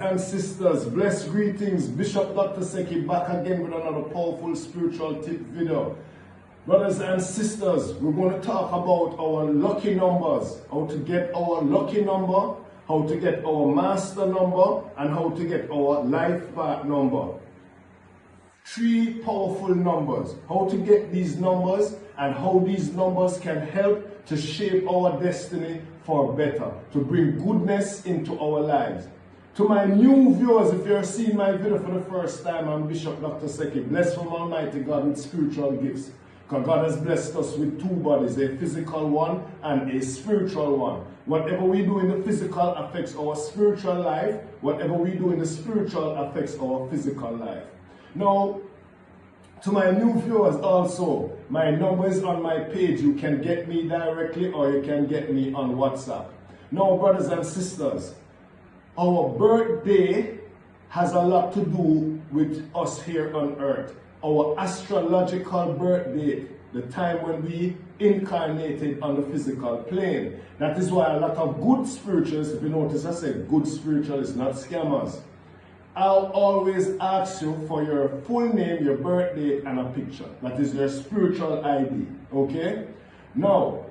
And sisters, blessed greetings. Bishop Dr. Seki back again with another powerful spiritual tip video. Brothers and sisters, we're going to talk about our lucky numbers, how to get our lucky number, how to get our master number, and how to get our life path number. 3 powerful numbers, how to get these numbers and how these numbers can help to shape our destiny for better, to bring goodness into our lives. To my new viewers, if you're seeing my video for the first time, I'm Bishop Dr. Seki, blessed from Almighty God with spiritual gifts. Because God has blessed us with 2 bodies, a physical one and a spiritual one. Whatever we do in the physical affects our spiritual life. Whatever we do in the spiritual affects our physical life. Now, to my new viewers also, my number is on my page. You can get me directly or you can get me on WhatsApp. Now, brothers and sisters, our birthday has a lot to do with us here on earth. Our astrological birth date, the time when we incarnated on the physical plane. That is why a lot of good spiritualists, if you notice I said good spiritualists, not scammers, I'll always ask you for your full name, your birth date, and a picture. That is your spiritual ID, okay? Now,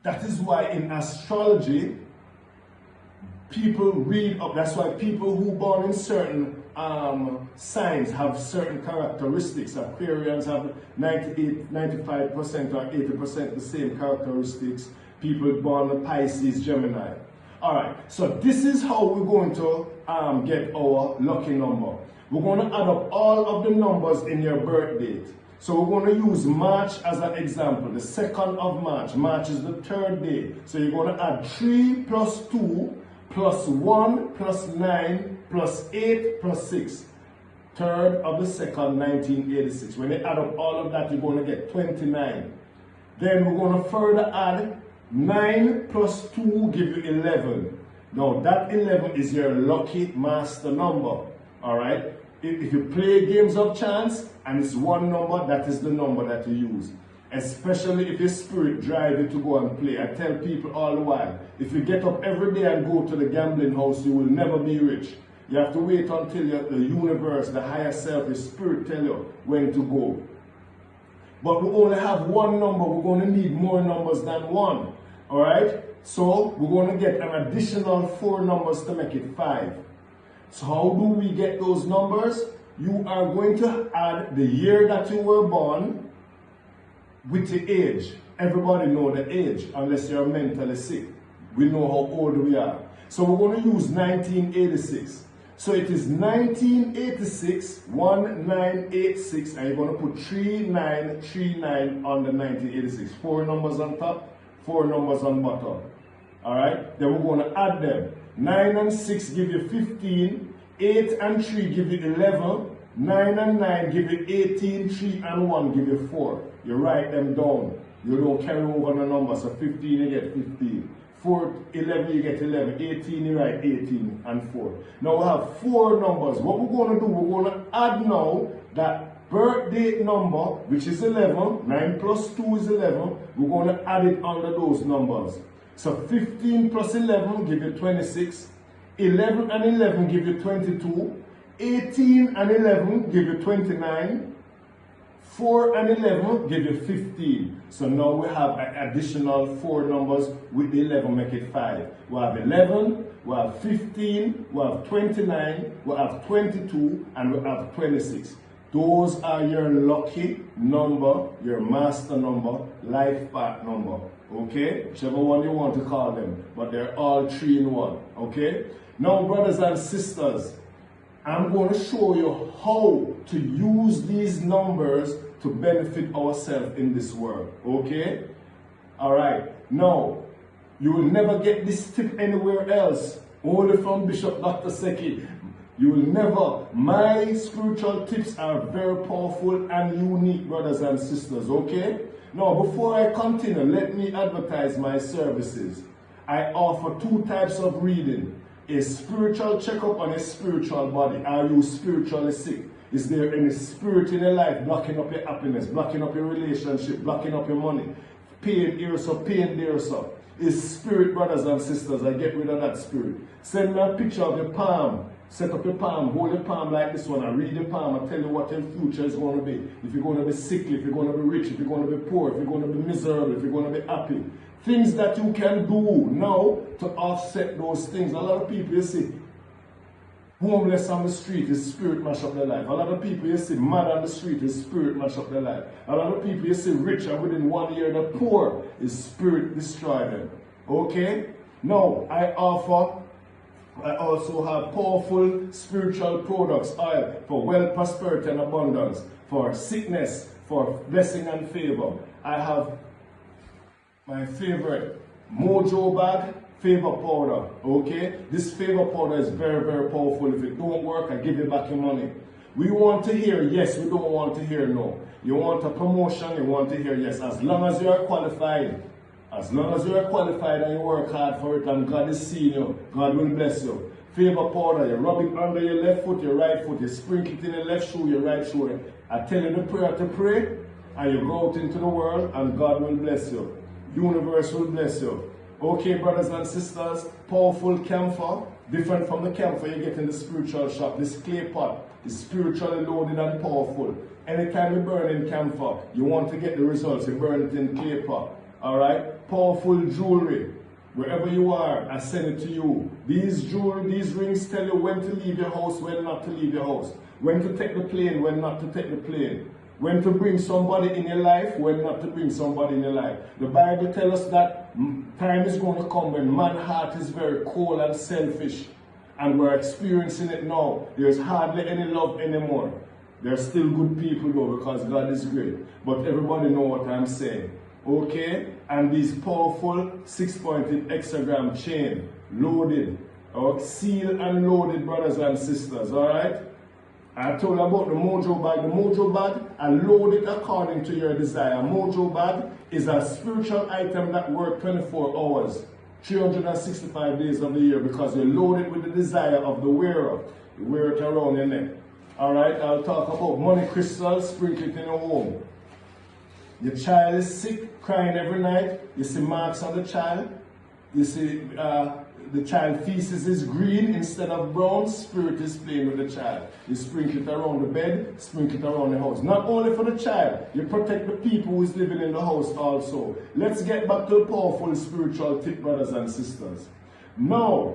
that is why in astrology, people read up. That's why people who are born in certain signs have certain characteristics. Aquarians have 98, 95% or 80% the same characteristics. People born in Pisces, Gemini. Alright, so this is how we're going to get our lucky number. We're going to add up all of the numbers in your birth date. So we're going to use March as an example. The 2nd of March. March is the 3rd day. So you're going to add 3 plus 2 plus 1 plus 9 plus 8 plus 6. 3rd of the 2nd, 1986. When you add up all of that, you're going to get 29. Then we're going to further add 9 plus 2 give you 11. Now that 11 is your lucky master number. Alright? If you play games of chance and it's one number, that is the number that you use. Especially if your spirit drives you to go and play. I tell people all the while, if you get up every day and go to the gambling house, you will never be rich. You have to wait until the universe, the higher self, the spirit tell you when to go. But we only have one number. We're going to need more numbers than one. Alright? So we're going to get an additional 4 numbers to make it 5. So how do we get those numbers? You are going to add the year that you were born with the age. Everybody know the age, unless you're mentally sick. We know how old we are. So we're going to use 1986. So it is 1986, 1986, and you're going to put 3939 on the 1986. 4 numbers on top, 4 numbers on bottom. Alright? Then we're going to add them. 9 and 6 give you 15, 8 and 3 give you 11, 9 and 9 give you 18, 3 and 1 give you 4. You write them down. You don't carry over the number. So 15 you get 15. 4, 11 you get 11. 18 you write 18 and 4. Now we have 4 numbers. What we're going to do, we're going to add now that birth date number, which is 11. 9 plus 2 is 11. We're going to add it under those numbers. So 15 plus 11 give you 26. 11 and 11 give you 22. 18 and 11 give you 29. 4 and 11 give you 15. So now we have an additional 4 numbers with the 11 make it 5. We have 11, we have 15, we have 29, we have 22, and we have 26. Those are your lucky number, your master number, life path number. Okay? Whichever one you want to call them. But they're all 3 in 1. Okay? Now, brothers and sisters, I'm going to show you how to use these numbers to benefit ourselves in this world. Okay? Alright. Now, you will never get this tip anywhere else. Only from Bishop Dr. Seki. You will never. My spiritual tips are very powerful and unique, brothers and sisters. Okay? Now, before I continue, let me advertise my services. I offer 2 types of reading. A spiritual checkup and a spiritual body. Are you spiritually sick? Is there any spirit in your life blocking up your happiness, blocking up your relationship, blocking up your money? Pain here, so pain there, so. is spirit, brothers and sisters. I get rid of that spirit. Send me a picture of your palm. Set up your palm, hold your palm like this one, and read your palm and tell you what your future is going to be. If you're going to be sickly, if you're going to be rich, if you're going to be poor, if you're going to be miserable, if you're going to be happy. Things that you can do now to offset those things. A lot of people, you see, homeless on the street is spirit mash up their life. A lot of people, you see, mad on the street is spirit mash up their life. A lot of people, you see, rich and within 1 year the poor is spirit destroy them. Okay? Now, I also have powerful spiritual products, oil for wealth, prosperity, and abundance, for sickness, for blessing and favor. I have my favorite Mojo bag, favor powder. Okay, this favor powder is very, very powerful. If it don't work, I give you back your money. We want to hear yes, we don't want to hear no. You want a promotion, you want to hear yes. As long as you are qualified. As long as you are qualified and you work hard for it and God is seeing you, God will bless you. Favor powder, you rub it under your left foot, your right foot, you sprinkle it in your left shoe, your right shoe. I tell you the prayer to pray and you go out into the world and God will bless you. Universe will bless you. Okay, brothers and sisters, powerful camphor, different from the camphor you get in the spiritual shop. This clay pot is spiritually loaded and powerful. Anytime you burn in camphor, you want to get the results, you burn it in clay pot. Alright? Powerful jewelry. Wherever you are, I send it to you. These jewelry, these rings tell you when to leave your house, when not to leave your house. When to take the plane, when not to take the plane. When to bring somebody in your life, when not to bring somebody in your life. The Bible tells us that time is going to come when man's heart is very cold and selfish. And we're experiencing it now. There's hardly any love anymore. There's still good people though because God is great. But everybody know what I'm saying. Okay, and these powerful 6-pointed hexagram chain, loaded, sealed and loaded, brothers and sisters, alright? I told you about the Mojo bag. The Mojo bag, I load it according to your desire. Mojo bag is a spiritual item that works 24 hours, 365 days of the year because you load it with the desire of the wearer. You wear it around your neck. Alright, I'll talk about money crystals, sprinkle it in your home. Your child is sick, crying every night. You see marks on the child. You see the child feces is green instead of brown. Spirit is playing with the child. You sprinkle it around the bed, sprinkle it around the house. Not only for the child, you protect the people who is living in the house also. Let's get back to the powerful spiritual tip, brothers and sisters. Now,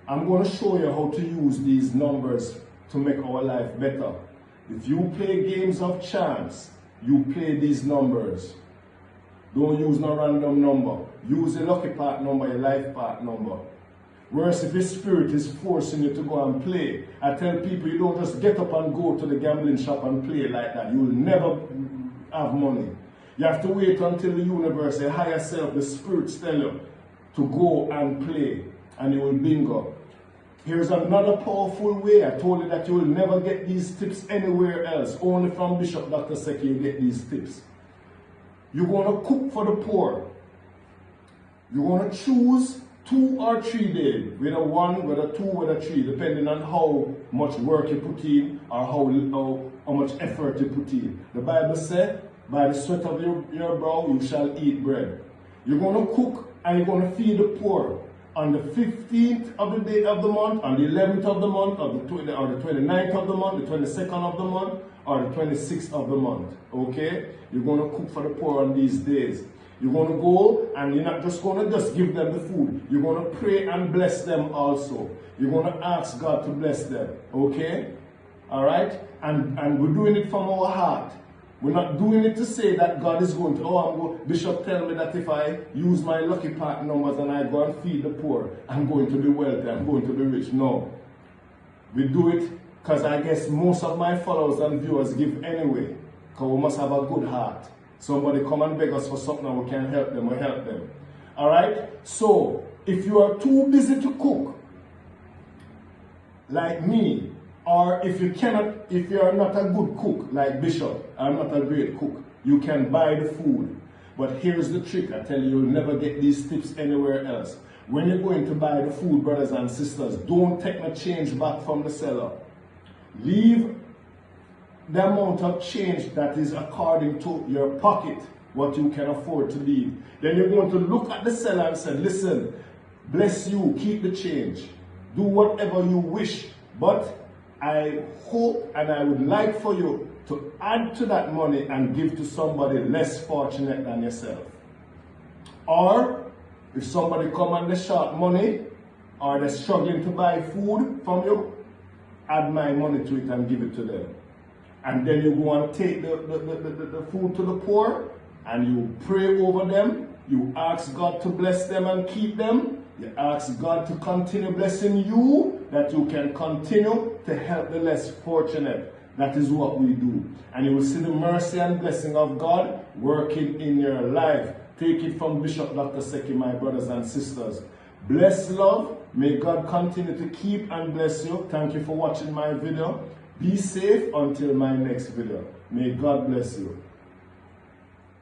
I'm going to show you how to use these numbers to make our life better. If you play games of chance, you play these numbers. Don't use no random number. Use your lucky part number, your life part number. Whereas if your spirit is forcing you to go and play, I tell people you don't just get up and go to the gambling shop and play like that. You will never have money. You have to wait until the universe, the higher self, the spirits tell you to go and play, and you will bingo. Here's another powerful way. I told you that you will never get these tips anywhere else. Only from Bishop Dr. Seki you get these tips. You're going to cook for the poor. You're going to choose 2 or 3 days, whether 1, whether 2, whether 3, depending on how much work you put in or how much effort you put in. The Bible said, by the sweat of your brow you shall eat bread. You're going to cook and you're going to feed the poor. On the 15th of the day of the month, on the 11th of the month, or the 29th of the month, the 22nd of the month, or the 26th of the month. Okay? You're going to cook for the poor on these days. You're going to go and you're not just going to just give them the food. You're going to pray and bless them also. You're going to ask God to bless them. Okay? Alright? And we're doing it from our heart. We're not doing it to say that God is going to, Bishop tell me that if I use my lucky part numbers and I go and feed the poor, I'm going to be wealthy, I'm going to be rich. No. We do it because I guess most of my followers and viewers give anyway. Because we must have a good heart. Somebody come and beg us for something and we can help them, we help them. Alright? So, if you are too busy to cook, like me, or if you are not a good cook, like Bishop, I'm not a great cook, you can buy the food. But here's the trick, I tell you, you'll never get these tips anywhere else. When you're going to buy the food, brothers and sisters, don't take the change back from the seller. Leave the amount of change that is according to your pocket. what you can afford to leave. Then you're going to look at the seller and say, listen, bless you, keep the change. Do whatever you wish, but I hope and I would like for you to add to that money and give to somebody less fortunate than yourself. Or if somebody come and they short money, or they're struggling to buy food from you, add my money to it and give it to them. And then you go and take the food to the poor, and you pray over them. You ask God to bless them and keep them. You ask God to continue blessing you, that you can continue to help the less fortunate. That is what we do. And you will see the mercy and blessing of God working in your life. Take it from Bishop Dr. Seki, my brothers and sisters. Bless love. May God continue to keep and bless you. Thank you for watching my video. Be safe until my next video. May God bless you.